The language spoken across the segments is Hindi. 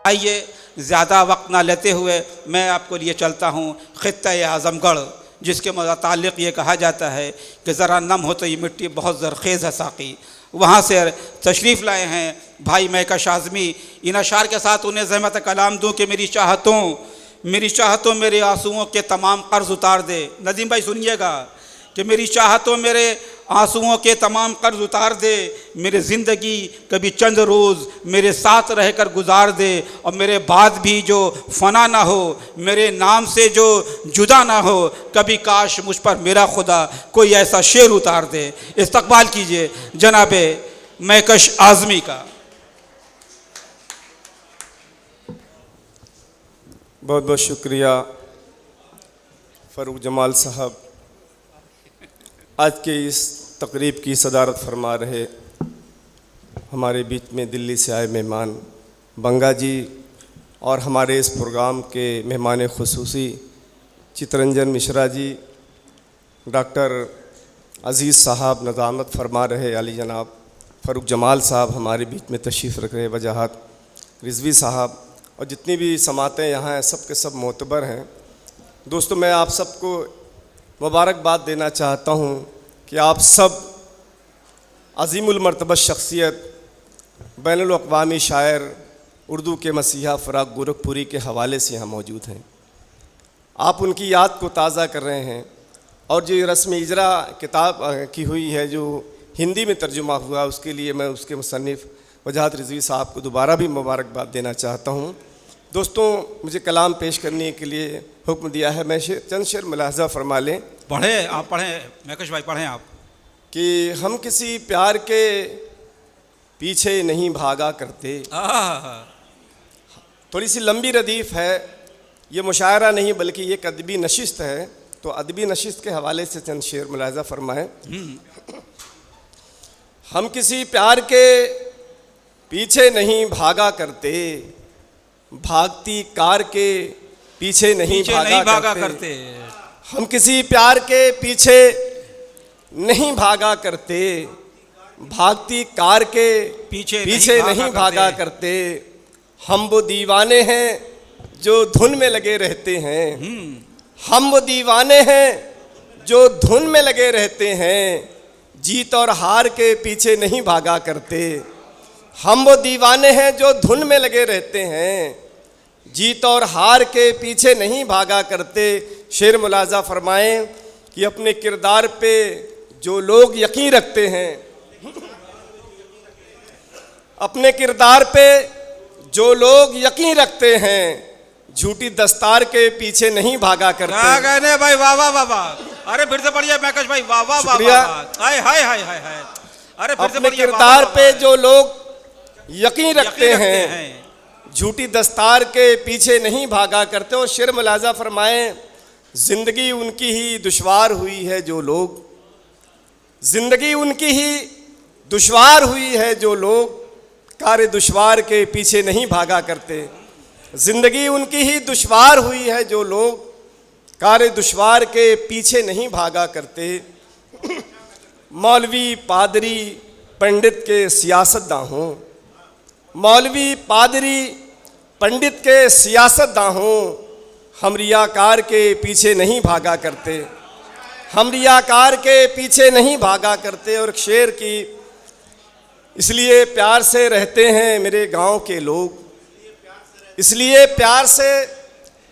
आइए ज़्यादा वक्त ना लेते हुए मैं आपको लिए चलता हूँ खित्ता आज़मगढ़, जिसके मुतालिक ये कहा जाता है कि ज़रा नम हो तो ये मिट्टी बहुत ज़रख़ेज़ है साक़ी। वहाँ से तशरीफ़ लाए हैं भाई महकश आज़मी। इन अशार के साथ उन्हें ज़हमत कलाम दूँ कि मेरी चाहतों मेरे आंसुओं के तमाम कर्ज़ उतार दे। नदीम भाई सुनिएगा कि मेरी चाहतों मेरे आंसुओं के तमाम कर्ज़ उतार दे, मेरी ज़िंदगी कभी चंद रोज़ मेरे साथ रहकर गुजार दे, और मेरे बाद भी जो फ़ना ना हो, मेरे नाम से जो जुदा ना हो, कभी काश मुझ पर मेरा खुदा कोई ऐसा शेर उतार दे। इस्तक़बाल कीजिए जनाब महकश आज़मी का। बहुत बहुत शुक्रिया फ़ारूक जमाल साहब। आज के इस तकरीब की सदारत फरमा रहे हमारे बीच में दिल्ली से आए मेहमान बंगा जी, और हमारे इस प्रोग्राम के मेहमान ख़ुसूसी चितरंजन मिश्रा जी, डॉक्टर अज़ीज़ साहब नज़ामत फरमा रहे अली जनाब फ़ारूक जमाल साहब हमारे बीच में तशरीफ़ रख रहे वजाहत रिज़वी साहब, और जितनी भी समातें यहाँ हैं सब के सब मोतबर हैं। दोस्तों, मैं आप सबको मुबारकबाद देना चाहता हूँ कि आप सब अज़ीमुल मर्तबा शख्सियत, बैनुल अक़वामी शायर, उर्दू के मसीहा फ़राग गोरखपुरी के हवाले से यहाँ मौजूद हैं। आप उनकी याद को ताज़ा कर रहे हैं, और जो रस्म इजरा किताब की हुई है जो हिंदी में तर्जुमा हुआ, उसके लिए मैं उसके मुसन्निफ़ वजाहत रिज़वी साहब को दोबारा भी मुबारकबाद देना चाहता हूँ। दोस्तों, मुझे कलाम पेश करने के लिए हुक्म दिया है, मैं चंद शेर मुलाहज़ा फरमा लें। पढ़ें, आप पढ़ें महकश भाई, पढ़ें आप। कि हम किसी प्यार के पीछे नहीं भागा करते। थोड़ी सी लंबी रदीफ़ है, ये मुशायरा नहीं बल्कि ये एक अदबी नशिस्त है, तो अदबी नशिस्त के हवाले से चंद शेर मुलाहज़ा फरमाएं। हम किसी प्यार के पीछे नहीं भागा करते, भागती कार के पीछे नहीं भागा करते। हम किसी प्यार के पीछे नहीं भागा करते, भागती कार के पीछे नहीं भागा करते। हम वो दीवाने हैं जो धुन में लगे रहते हैं, हम वो दीवाने हैं जो धुन में लगे रहते हैं, जीत और हार के पीछे नहीं भागा करते। हम वो दीवाने हैं जो धुन में लगे रहते हैं, जीत और हार के पीछे नहीं भागा करते। शेर मुलाजा फरमाएं कि अपने किरदार पे जो लोग यकीन रखते हैं, अपने किरदार पे जो लोग यकीन रखते हैं, झूठी दस्तार के पीछे नहीं भागा करते। क्या कहने भाई, वाह वाह वाह वाह। अरे फिर से पढ़िए महकश भाई, वाह वाह वाह वाह। हाय हाय हाय हाय हाय। अरे फिर से अपने किरदार पे जो लोग यकीन रखते हैं, झूठी दस्तार के पीछे नहीं भागा करते। और शेर मुलाजा फरमाएं, जिंदगी उनकी ही दुश्वार हुई है जो लोग, जिंदगी उनकी ही दुश्वार हुई है जो लोग, कार्य दुश्वार के पीछे नहीं भागा करते। जिंदगी उनकी ही दुश्वार हुई है जो लोग, कार्य दुश्वार के पीछे नहीं भागा करते। मौलवी पादरी पंडित के सियासतदां हों, मौलवी पादरी पंडित के सियासतदां हों, हम रियाकार के पीछे नहीं भागा करते, हम रियाकार के पीछे नहीं भागा करते। और शेर की, इसलिए प्यार से रहते हैं मेरे गांव के लोग, इसलिए प्यार से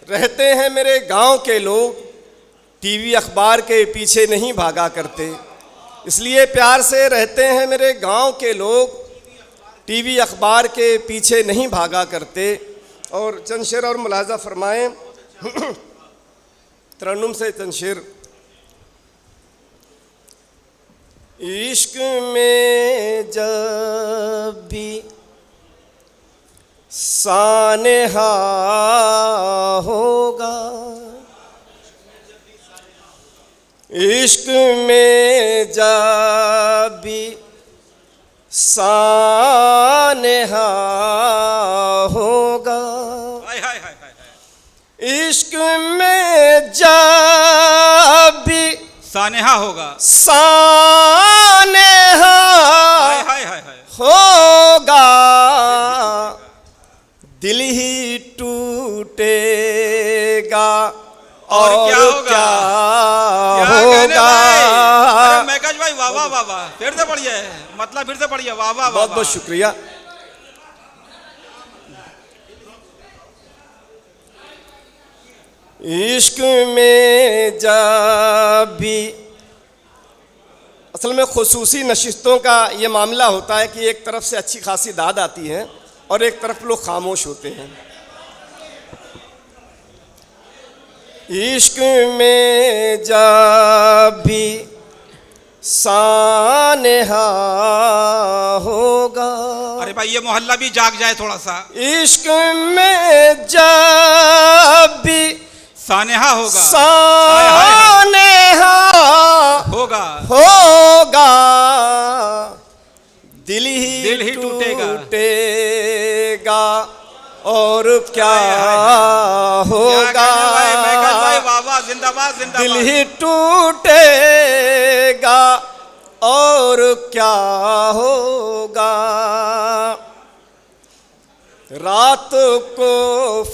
रहते हैं मेरे गांव के लोग, टीवी अखबार के पीछे नहीं भागा करते। इसलिए प्यार से रहते हैं मेरे गांव के लोग, टीवी अखबार के पीछे नहीं भागा करते। और चंद शेर और मुलाजा फरमाएं तरन्नुम से चंद शेर। इश्क में जब भी सानेहा होगा, इश्क में जब भी सानेहा होगा, इश्क में जब भी सानेहा होगा, सानेहा होगा, दिल ही वाह वाह, फिर से पढ़िए, मतलब फिर से पढ़िए, वाह वाह। बहुत बहुत शुक्रिया। इश्क में जब भी असल में खुसूसी नशिस्तों का ये मामला होता है कि एक तरफ से अच्छी खासी दाद आती है और एक तरफ लोग खामोश होते हैं। इश्क में जब भी सानेहा होगा। अरे भाई ये मोहल्ला भी जाग जाए थोड़ा सा। इश्क में जब भी सानेहा होगा, सानेहा होगा, होगा, दिल ही टूटेगा और क्या होगा। भाई वाह वाह, जिंदाबाद जिंदाबाद। दिल ही टूटेगा और क्या होगा। रात को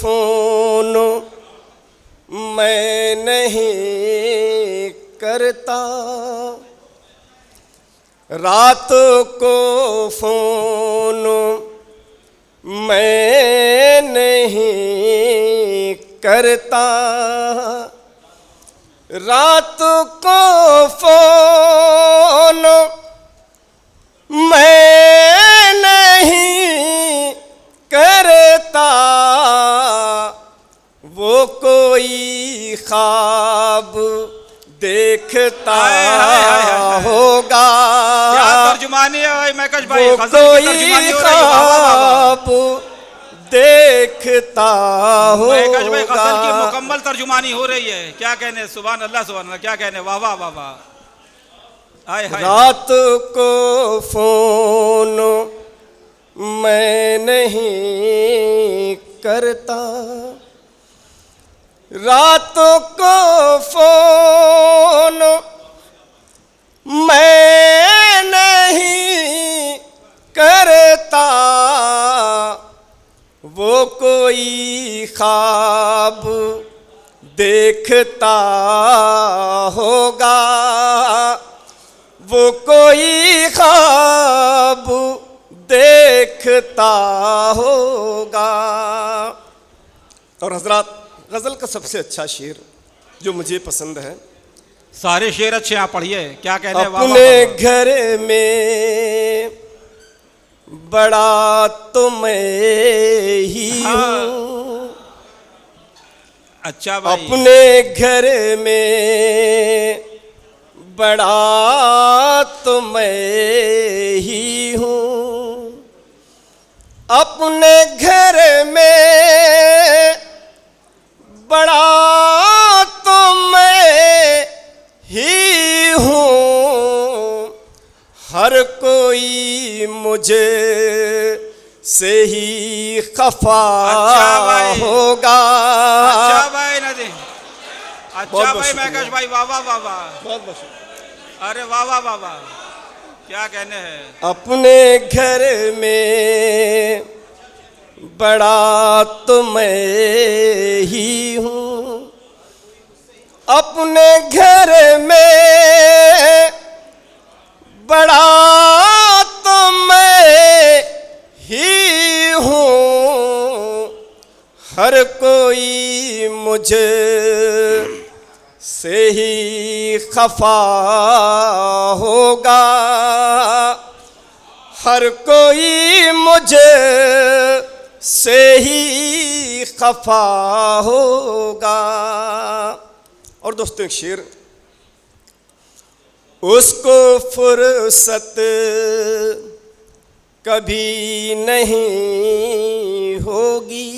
फोन मैं नहीं करता, रात को फोन मैं नहीं करता, रात को फोन मैं नहीं करता, वो कोई ख्वाब देखता होगा। क्या तर्जुमानी है भाई मैकश भाई, वो कोई ख्वाब देखता होगा। मैकश भाई गजल की मुकम्मल तर्जुमानी हो रही है, क्या कहने, सुभान अल्लाह सुभान अल्लाह, क्या कहने, वाह वाह वाह वाह। रात को फोन मैं नहीं करता, रात को फोन मैं नहीं करता, वो कोई ख्वाब देखता होगा, वो कोई ख्वाब देखता होगा। और हजरात, गज़ल का सबसे अच्छा शेर जो मुझे पसंद है, सारे शेर अच्छे आप पढ़िए, क्या कहने, अपने घर में बड़ा तो मैं ही हूँ। अच्छा भाई। अपने घर में बड़ा तो मैं ही हूँ, अपने घर में बड़ा तो मैं ही हूँ, हर कोई मुझे से ही खफा होगा। अच्छा भाई नदी, अच्छा भाई मैकश भाई, वाह वाह वाह वाह, अरे वाह वाह वाह वाह, क्या कहने हैं। अपने घर में बड़ा तो मैं ही हूँ, अपने घर में बड़ा तो मैं ही हूँ, हर कोई मुझे से ही खफा होगा, हर कोई मुझे से ही खफा होगा। और दोस्तों एक शेर, उसको फुर्सत कभी नहीं होगी,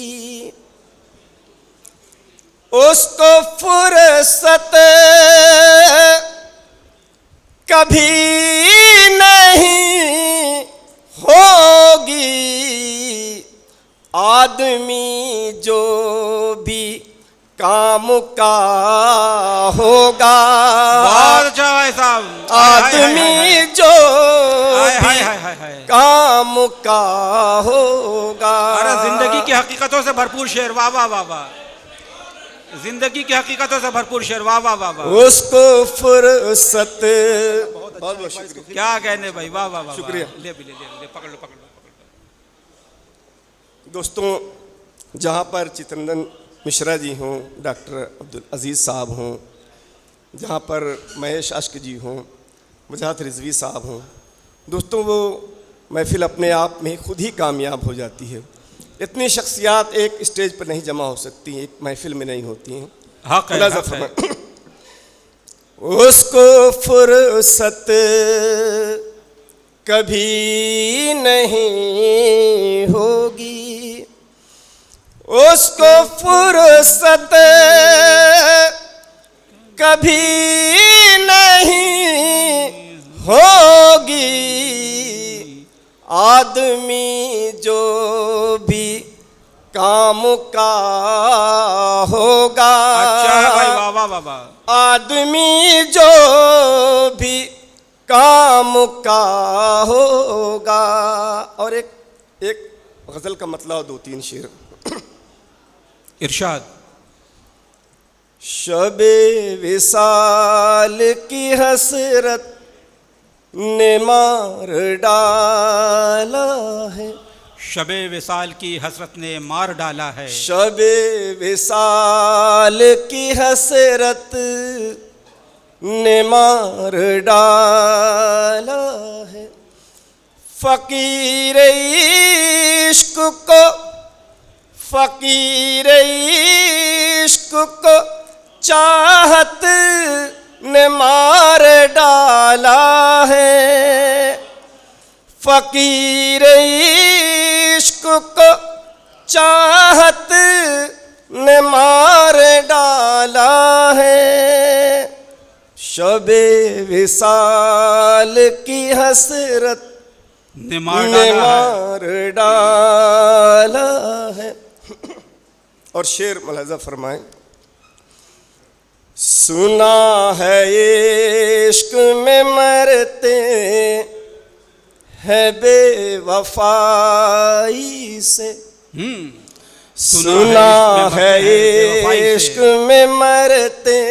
उसको फुर्सत कभी नहीं होगी, आदमी जो भी काम का होगा। बहुत अच्छा भाई साहब, आदमी जो भी हाय काम का होगा। अरे जिंदगी की हकीकतों से भरपूर शेर, वाह वाह वाह वाह, जिंदगी की हकीकतों से भरपूर शेर, वाह वाह वाह वाह। उसको फुर्सत, बहुत बहुत शुक्रिया। क्या कहने भाई, वाह वाह वाह। शुक्रिया। ले भी ले पकड़ लो पकड़ लो। दोस्तों, जहाँ पर चित्रंजन मिश्रा जी हों, डॉक्टर अब्दुल अजीज़ साहब हों, जहाँ पर महेश अश्क जी हों, मुजाहिद रिजवी साहब हों, दोस्तों वो महफिल अपने आप में खुद ही कामयाब हो जाती है। इतनी शख्सियात एक स्टेज पर नहीं जमा हो सकती, एक महफिल में नहीं होती हैं। हक है, हक है। उसको फुर्सत कभी नहीं होगी, उसको फुर्सत कभी नहीं होगी। आदमी जो भी काम का होगा, अच्छा है भाई, वाह वाह वाह वाह। आदमी जो भी काम का होगा। और एक गज़ल का मतलब 2-3 शेर। इरशाद। शबे विसाल की हसरत ने मार डाला है, शबे विसाल की हसरत ने मार डाला है, शबे विसाल की हसरत ने मार डाला है। फकीर इश्क को, फकीर इश्क को चाहत ने मार डाला है। फकीर इश्क को चाहत ने मार डाला है। शबे विसाल की हसरत ने मार डाला है। और शेर मुलाजा फरमाएं। सुना है इश्क में मरते है बेवफाई से, सुना है इश्क में मरते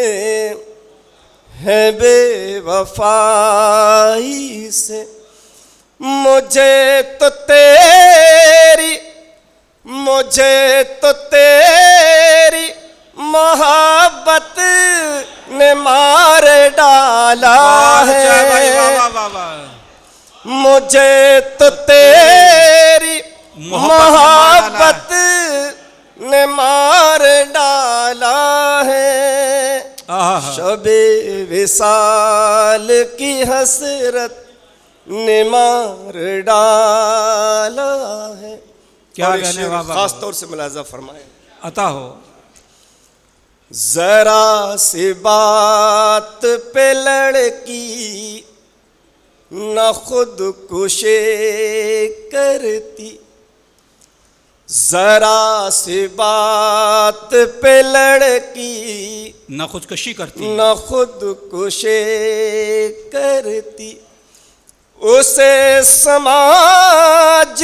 है बेवफाई से। मुझे तो तेरी मोहब्बत ने मार डाला है। मुझे तो तेरी मोहब्बत ने मार डाला है। शबे विसाल की हसरत ने मार डाला है। क्या कहने, खास तौर से मुलाजा फरमाए अता हो। जरा सी बात पे लड़की न खुद कुशे करती, जरा सी बात पे लड़की न खुदकशी करती, न खुद कुशे करती। उसे समाज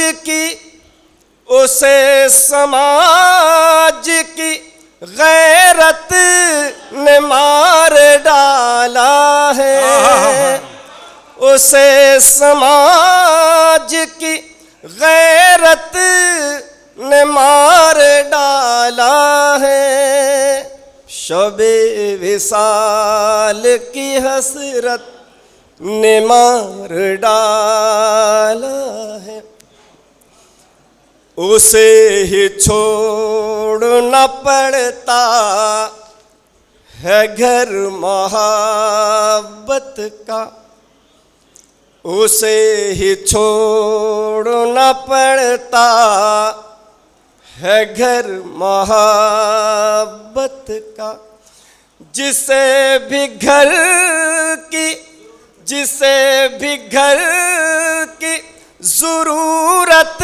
की गैरत ने मार डाला है। उसे समाज की गैरत ने मार डाला है। शबे विसाल की हसरत ने मार डाला है। उसे ही छोड़ना पड़ता है घर मोहब्बत का, उसे ही छोड़ना पड़ता है घर मोहब्बत का। जिसे भी घर की ज़रूरत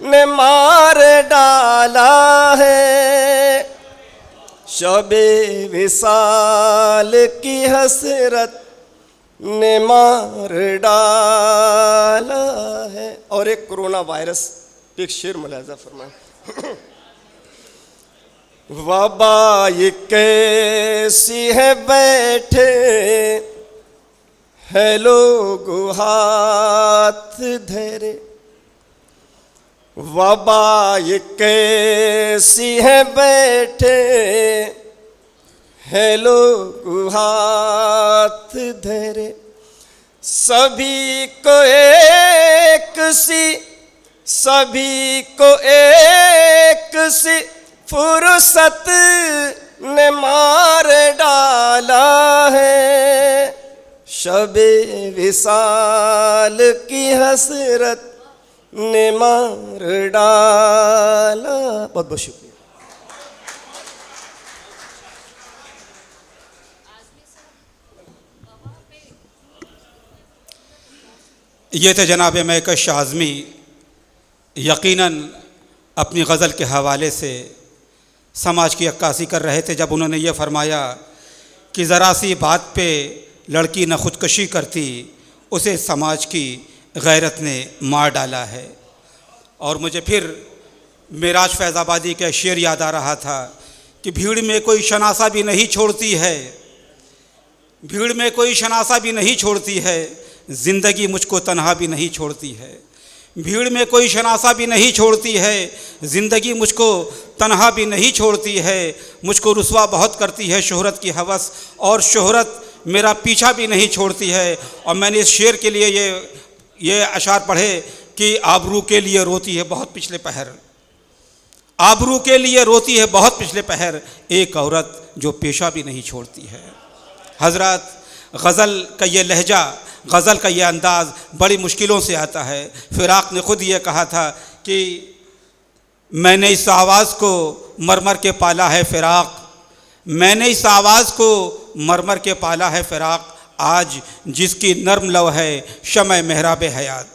ने मार डाला है। शबे विसाल की हसरत ने मार डाला है। और एक कोरोना वायरस पे एक शेर मुलाजा फरमाएं। वबा ये कैसी है बैठे है लोग हाथ धरे, वबा ये कैसी है बैठे है लोग हाथ धरे। सभी को एक सी, सभी को एक सी फुर्सत ने मार डाला है। शबे विसाल की हसरत ने मार डाला। बहुत बहुत शुक्रिया। ये थे जनाब महकश आज़मी, यकीनन अपनी गज़ल के हवाले से समाज की अक्कासी कर रहे थे जब उन्होंने ये फरमाया कि ज़रा सी बात पे लड़की न ख़ुदकशी करती, उसे समाज की गैरत ने मार डाला है। और मुझे फिर मेराज फैज़ाबादी का शेर याद आ रहा था कि भीड़ में कोई शनासा भी नहीं छोड़ती है, भीड़ में कोई शनासा भी नहीं छोड़ती है, ज़िंदगी मुझको तन्हा भी नहीं छोड़ती है। भीड़ में कोई शनासा भी नहीं छोड़ती है, ज़िंदगी मुझको तन्हा भी नहीं छोड़ती है। मुझको रुसवा बहुत करती है शोहरत की हवस, और शोहरत मेरा पीछा भी नहीं छोड़ती है। और मैंने इस शेर के लिए ये अशार पढ़े कि आबरू के लिए रोती है बहुत पिछले पहर, आबरू के लिए रोती है बहुत पिछले पहर, एक औरत जो पेशा भी नहीं छोड़ती है। हज़रत, गज़ल का ये लहजा, गज़ल का ये अंदाज़ बड़ी मुश्किलों से आता है। फ़िराक़ ने ख़ुद ये कहा था कि मैंने इस आवाज़ को मरमर के पाला है फ़िराक़, मैंने इस आवाज़ को मरमर के पाला है फ़िराक़, आज जिसकी नर्म लव है शमअ मेहराब हयात।